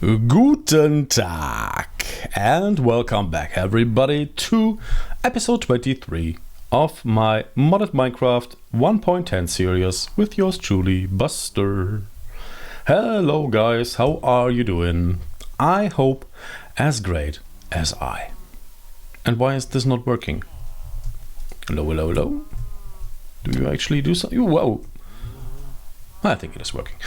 Guten Tag and welcome back everybody to episode 23 of my modded Minecraft 1.10 series with yours truly, Buster. Hello guys, how are you doing? I hope as great as I. And why is this not working? Hello? Do you actually do something? Whoa! I think it is working.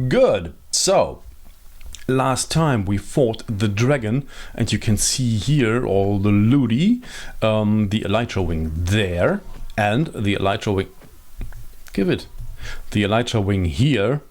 Good. So, last time we fought the dragon, and you can see here all the looty, the elytra wing there, and the elytra wing. The elytra wing here,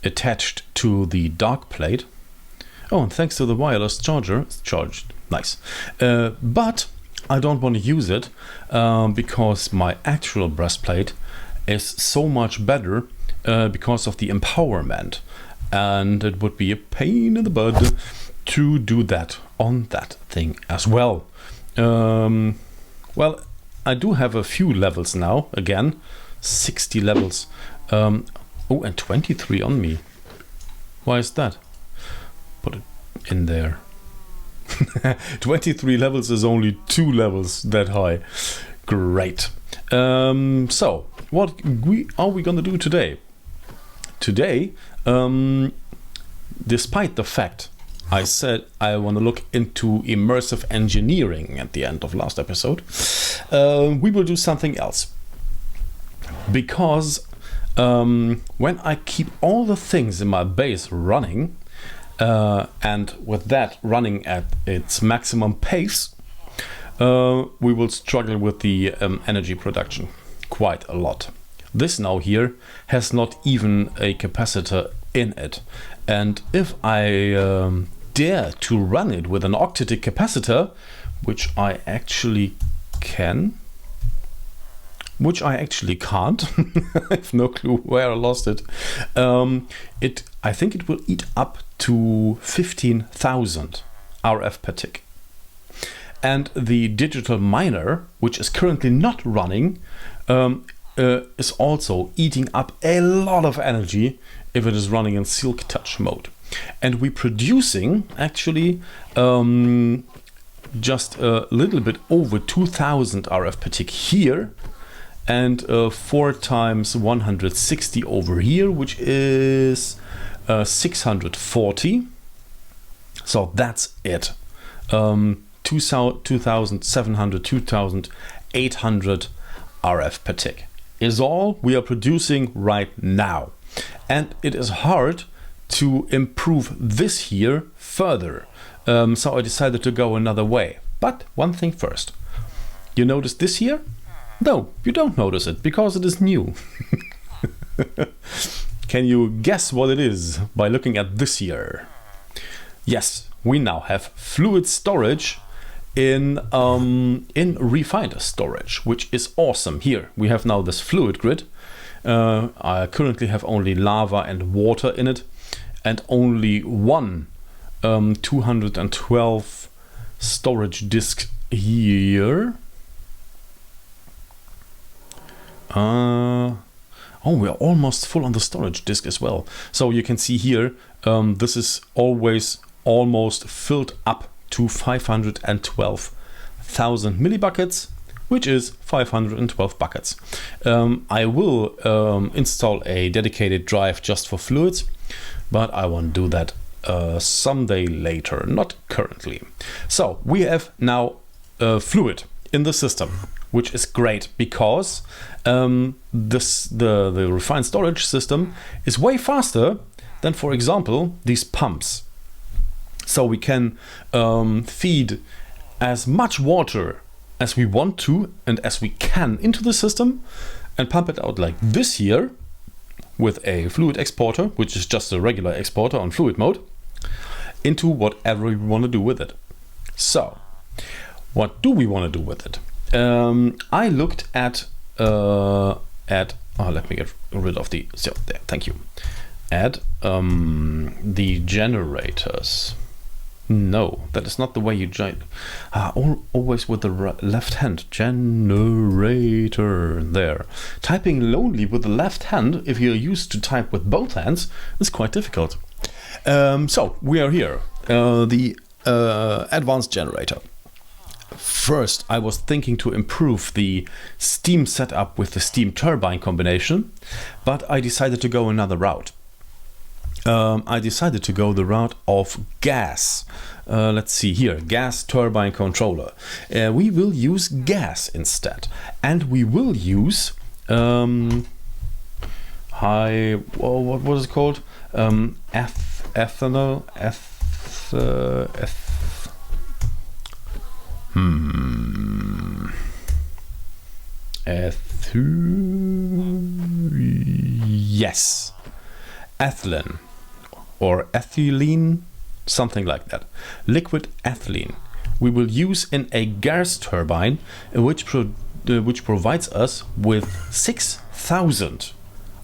attached to the dark plate. Oh, and thanks to the wireless charger, it's charged. Nice. But I don't want to use it because my actual breastplate is so much better because of the empowerment, and it would be a pain in the butt to do that on that thing as well. Well, I do have a few levels now, again 60 levels. Oh, and 23 on me. Why is that? Put it in there. 23 levels is only 2 levels that high. Great. So what are we gonna do today? Today, despite the fact I said I want to look into immersive engineering at the end of last episode, we will do something else. Because when I keep all the things in my base running, and with that running at its maximum pace, we will struggle with the energy production quite a lot. This now here has not even a capacitor in it, and if I dare to run it with an octetic capacitor, which I actually can't, I have no clue where I lost it. I think it will eat up to 15,000 RF per tick. And the digital miner, which is currently not running, is also eating up a lot of energy if it is running in silk touch mode. And we're producing actually just a little bit over 2000 RF per tick here, and 4 times 160 over here, which is 640. So that's it. 2700, 2800 RF per tick is all we are producing right now. And it is hard to improve this here further. So I decided to go another way. But one thing first. You notice this here? No, you don't notice it because it is new. Can you guess what it is by looking at this here? Yes, we now have fluid storage in refined storage, which is awesome. Here we have now this fluid grid. I currently have only lava and water in it, and only one 212 storage disk here. Oh, we're almost full on the storage disk as well. So you can see here, this is always almost filled up to 512,000 millibuckets, which is 512 buckets. I will install a dedicated drive just for fluids, but I won't do that someday later, not currently. So we have now fluid in the system, which is great because the refined storage system is way faster than, for example, these pumps. So we can feed as much water as we want to and as we can into the system and pump it out like this here with a fluid exporter, which is just a regular exporter on fluid mode, into whatever we want to do with it. So what do we want to do with it? I looked at let me get rid of the, so there, thank you. At the generators. No, that is not the way you always with the left hand. Generator there. Typing lonely with the left hand, if you're used to type with both hands, is quite difficult. So we are here, the advanced generator. First, I was thinking to improve the steam setup with the steam turbine combination, but I decided to go another route. I decided to go the route of gas. Let's see here, gas turbine controller. We will use gas instead, and we will use what was it called? Ethanol. Yes, ethylene or ethylene, something like that. Liquid ethylene. We will use in a gas turbine, which provides us with 6,000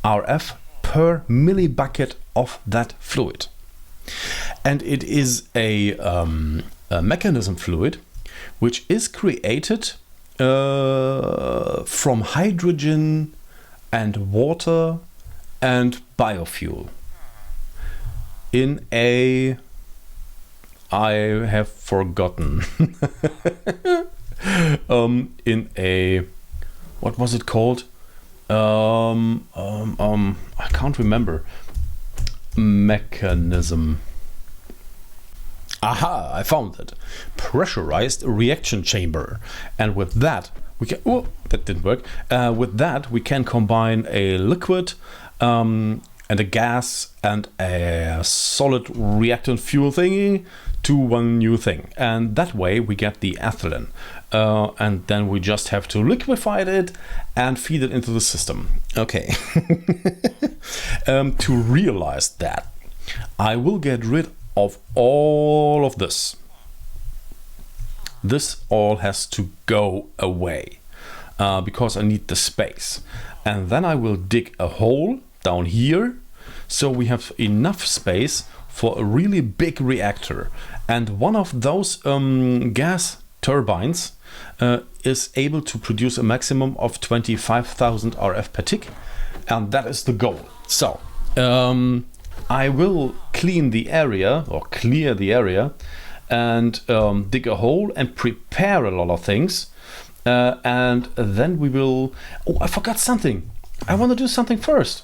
RF per millibucket of that fluid, and it is a mechanism fluid which is created from hydrogen and water and biofuel in a, I have forgotten, in a, what was it called? I can't remember. Mechanism. Aha, I found it. Pressurized reaction chamber. And with that, we can, oh, that didn't work. With that, we can combine a liquid and a gas and a solid reactant fuel thingy to one new thing. And that way we get the ethylene. And then we just have to liquefy it and feed it into the system. Okay. To realize that, I will get rid of all of this. This all has to go away because I need the space. And then I will dig a hole down here so we have enough space for a really big reactor. And one of those gas turbines is able to produce a maximum of 25,000 RF per tick, and that is the goal. So I will clean the area, or clear the area, and dig a hole and prepare a lot of things, and then we will, oh, I forgot something. I want to do something first.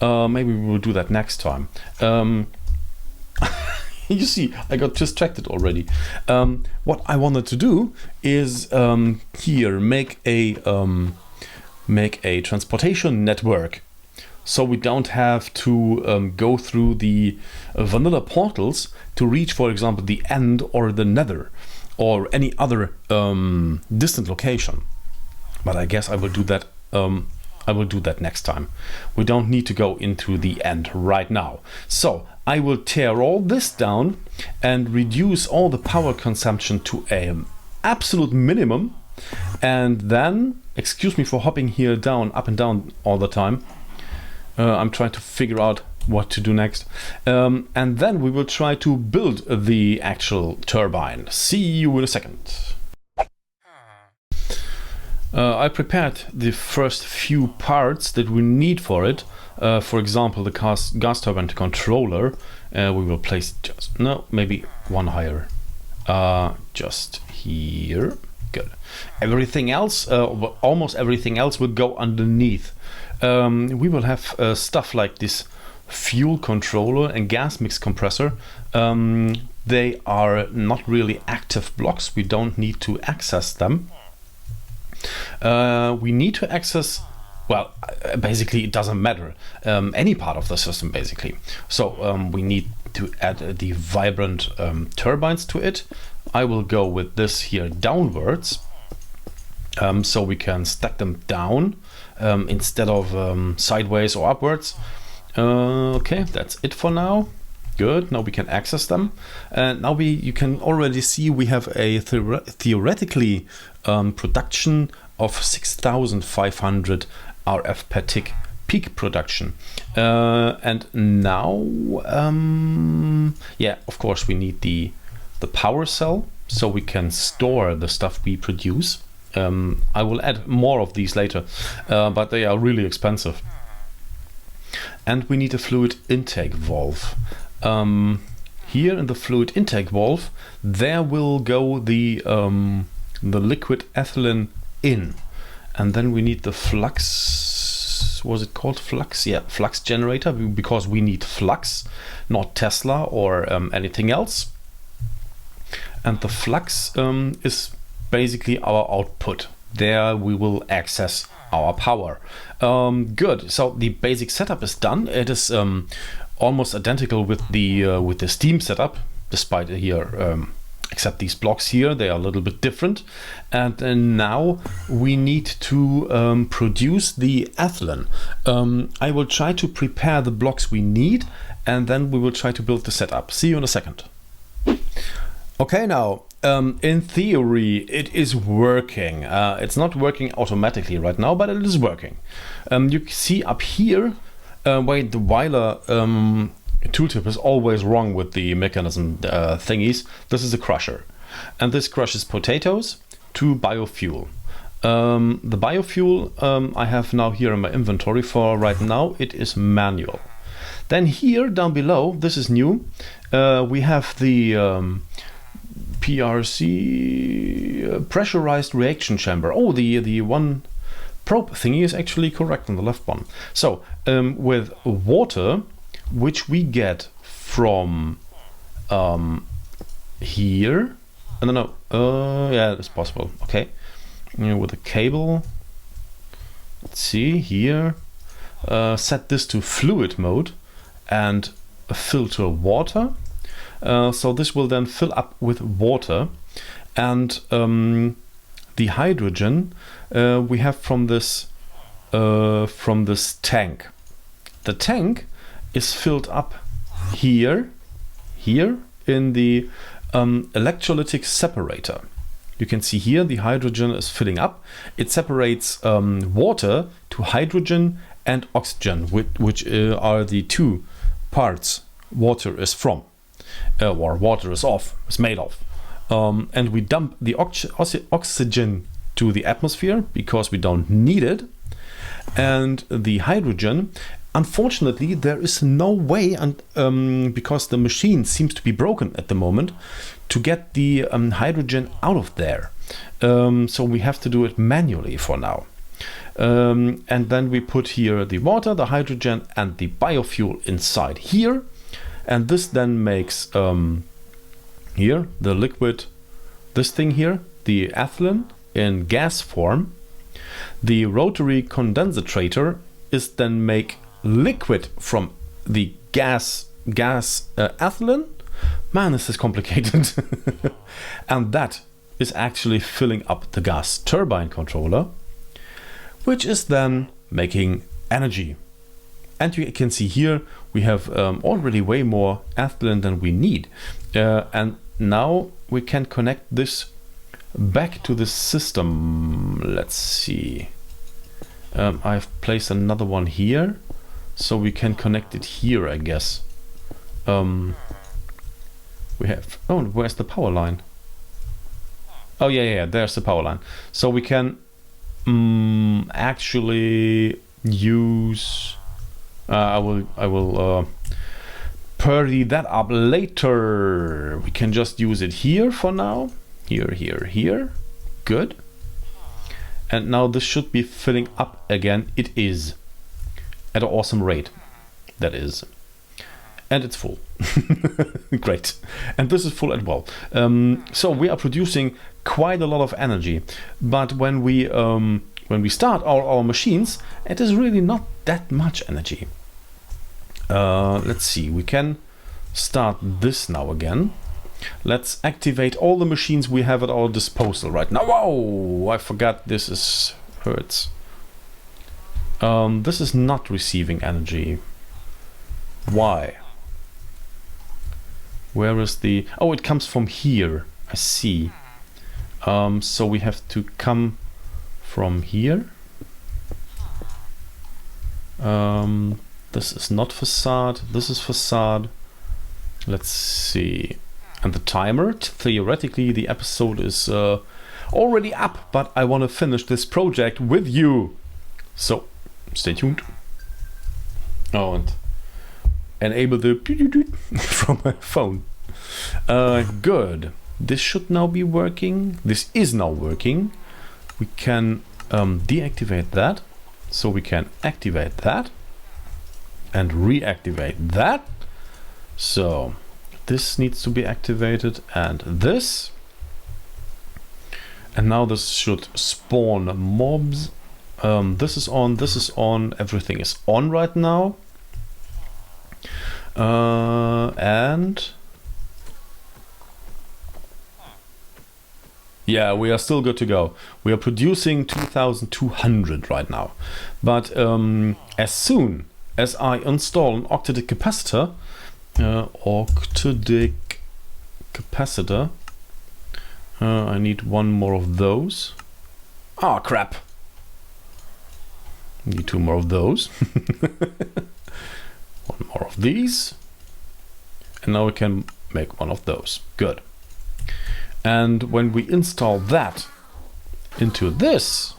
Maybe we will do that next time. You see, I got distracted already. What I wanted to do is here make a transportation network, so we don't have to go through the vanilla portals to reach, for example, the end or the nether or any other distant location. But I guess I will do that. I will do that next time. We don't need to go into the end right now. So I will tear all this down and reduce all the power consumption to an absolute minimum. And then, excuse me for hopping here down, up and down all the time. I'm trying to figure out what to do next. And then we will try to build the actual turbine. See you in a second. I prepared the first few parts that we need for it. For example, the gas turbine controller. We will place just, no, maybe one higher. Just here. Good. Everything else, almost everything else will go underneath. We will have stuff like this fuel controller and gas mix compressor. They are not really active blocks. We don't need to access them. We need to access, well, basically it doesn't matter, any part of the system basically. So we need to add the vibrant turbines to it. I will go with this here downwards, so we can stack them down instead of sideways or upwards. Okay, that's it for now. Good, now we can access them. And now you can already see we have a theoretically production of 6,500 RF per tick peak production. And now, yeah, of course we need the power cell so we can store the stuff we produce. I will add more of these later, but they are really expensive. And we need a fluid intake valve. here in the fluid intake valve, there will go the liquid ethylene in, and then we need the flux. Was it called flux? Yeah, flux generator, because we need flux, not Tesla or anything else. And the flux is basically our output. There we will access our power. Good. So the basic setup is done. It is almost identical with the steam setup, despite here, except these blocks here, they are a little bit different. And now we need to produce the ethylene. I will try to prepare the blocks we need, and then we will try to build the setup. See you in a second. Okay, now in theory it is working. It's not working automatically right now, but it is working. You see up here, wait, the Weiler tooltip is always wrong with the mechanism thingies. This is a crusher, and this crushes potatoes to biofuel. The biofuel I have now here in my inventory for right now. It is manual. Then here down below, this is new. We have the PRC pressurized reaction chamber. Oh, the one probe thingy is actually correct on the left one. So with water, which we get from here, I don't know, yeah, it's possible. Okay, with a cable, let's see here, set this to fluid mode and filter water. So this will then fill up with water, and the hydrogen we have from this tank. The tank is filled up here in the electrolytic separator. You can see here the hydrogen is filling up. It separates water to hydrogen and oxygen, which are the two parts water is from. Or water is made of. And we dump the oxygen to the atmosphere because we don't need it. And the hydrogen, unfortunately, there is no way, because the machine seems to be broken at the moment, to get the hydrogen out of there. So we have to do it manually for now. And then we put here the water, the hydrogen, and the biofuel inside here. And this then makes here the liquid, this thing here, the ethylene in gas form. The rotary condensator is then make liquid from the gas ethylene. Man, this is complicated. And that is actually filling up the gas turbine controller, which is then making energy. And you can see here we have already way more ethylene than we need. And now we can connect this back to the system. Let's see. I've placed another one here, so we can connect it here, I guess. We have, oh, where's the power line? Oh yeah, there's the power line. So we can actually use, I will purdy that up later. We can just use it here for now. Here. Good. And now this should be filling up again. It is at an awesome rate. That is. And it's full. Great. And this is full as well. So we are producing quite a lot of energy. But when we start our machines, it is really not that much energy. Let's see. We can start this now again. Let's activate all the machines we have at our disposal right now. Whoa! I forgot this is hurts. This is not receiving energy. Why? Where is the... Oh, it comes from here. I see. So we have to come from here. This is not facade. This is facade. Let's see. And the timer, theoretically the episode is already up, but I want to finish this project with you. So, stay tuned. Oh, and enable the from my phone. Good. This should now be working. This is now working. We can deactivate that. So we can activate that and reactivate that. So this needs to be activated and this. And now this should spawn mobs. This is on, everything is on right now. And yeah, we are still good to go. We are producing 2200 right now. But as soon as I install an octadic capacitor, I need one more of those. Ah, crap. Need two more of those. One more of these. And now we can make one of those. Good. And when we install that into this,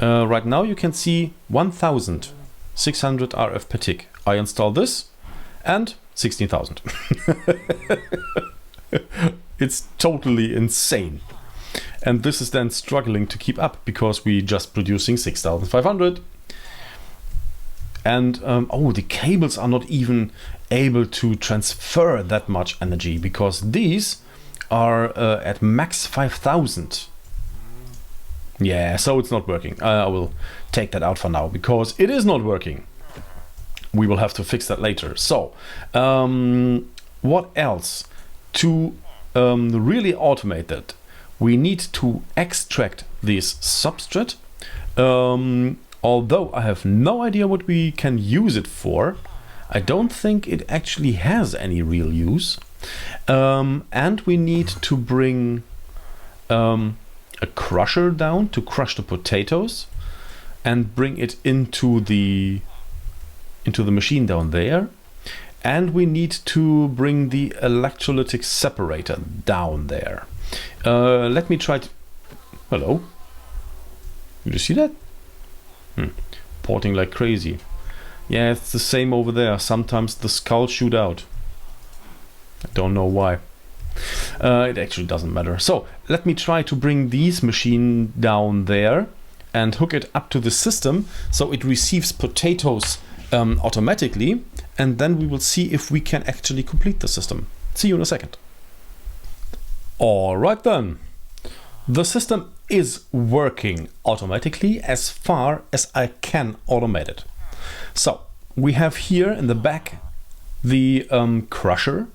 right now you can see 1600 RF per tick. I install this and 16,000. It's totally insane. And this is then struggling to keep up because we're just producing 6,500. And oh, the cables are not even able to transfer that much energy because these are at max 5,000. Yeah, so it's not working. I will take that out for now because it is not working. We will have to fix that later. So, what else? To really automate that, we need to extract this substrate. Although I have no idea what we can use it for. I don't think it actually has any real use. And we need to bring a crusher down to crush the potatoes and bring it into the machine down there. And we need to bring the electrolytic separator down there. Let me try to... Hello? Did you see that? Porting like crazy. Yeah, it's the same over there. Sometimes the skulls shoot out. I don't know why. It actually doesn't matter. So let me try to bring these machine down there and hook it up to the system so it receives potatoes automatically, and then we will see if we can actually complete the system. See you in a second. All right then. The system is working automatically as far as I can automate it. So we have here in the back the crusher,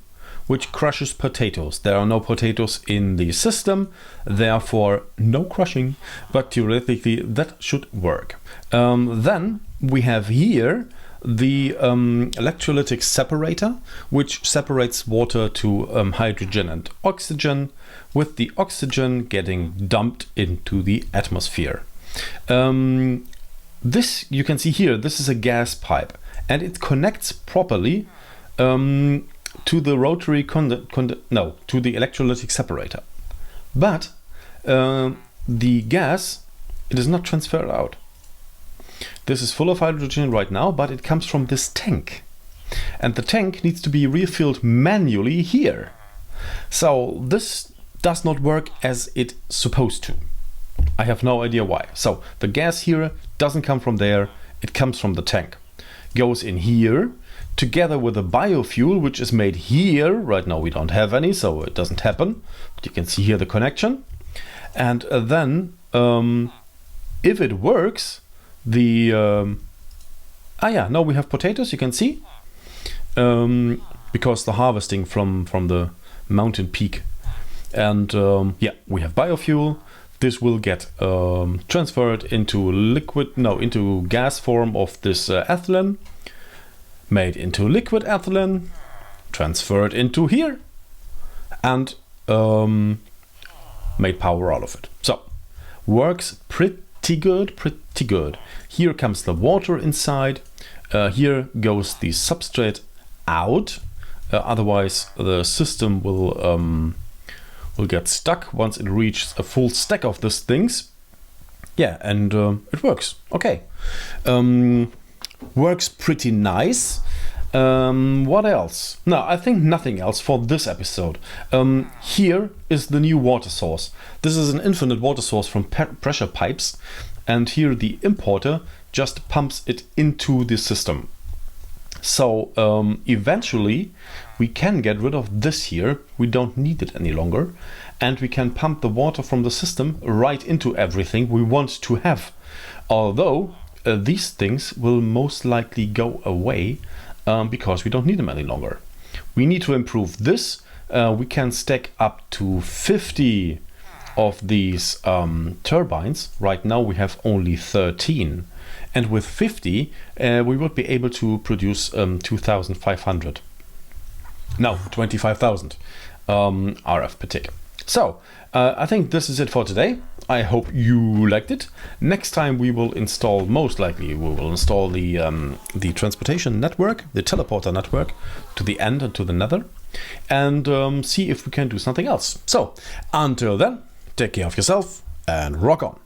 which crushes potatoes. There are no potatoes in the system, therefore no crushing, but theoretically that should work. Then we have here the electrolytic separator, which separates water to hydrogen and oxygen, with the oxygen getting dumped into the atmosphere. This you can see here, this is a gas pipe, and it connects properly to the rotary to the electrolytic separator. But the gas, it is not transferred out. This is full of hydrogen right now, but it comes from this tank. And the tank needs to be refilled manually here. So this does not work as it's supposed to. I have no idea why. So the gas here doesn't come from there, it comes from the tank. Goes in here, together with a biofuel, which is made here. Right now we don't have any, so it doesn't happen. But you can see here the connection. And then, if it works, now we have potatoes, you can see. Because the harvesting from the mountain peak. And yeah, we have biofuel. This will get transferred into gas form of this ethylene, made into liquid ethylene, transferred into here, and made power out of it. So works pretty good. Here comes the water inside. Here goes the substrate out. Otherwise, the system will get stuck once it reaches a full stack of these things. Yeah, and it works. Okay. Works pretty nice. What else? No, I think nothing else for this episode. Here is the new water source. This is an infinite water source from pressure pipes, and here the importer just pumps it into the system. So eventually we can get rid of this here. We don't need it any longer, and we can pump the water from the system right into everything we want to have. Although these things will most likely go away because we don't need them any longer. We need to improve this. We can stack up to 50 of these turbines. Right now we have only 13. And with 50, we would be able to produce 2,500. No, 25,000 RF per tick. So, I think this is it for today. I hope you liked it. Next time we will install, most likely, we will install the transportation network, the teleporter network, to the end and to the nether, and see if we can do something else. So, until then, take care of yourself and rock on.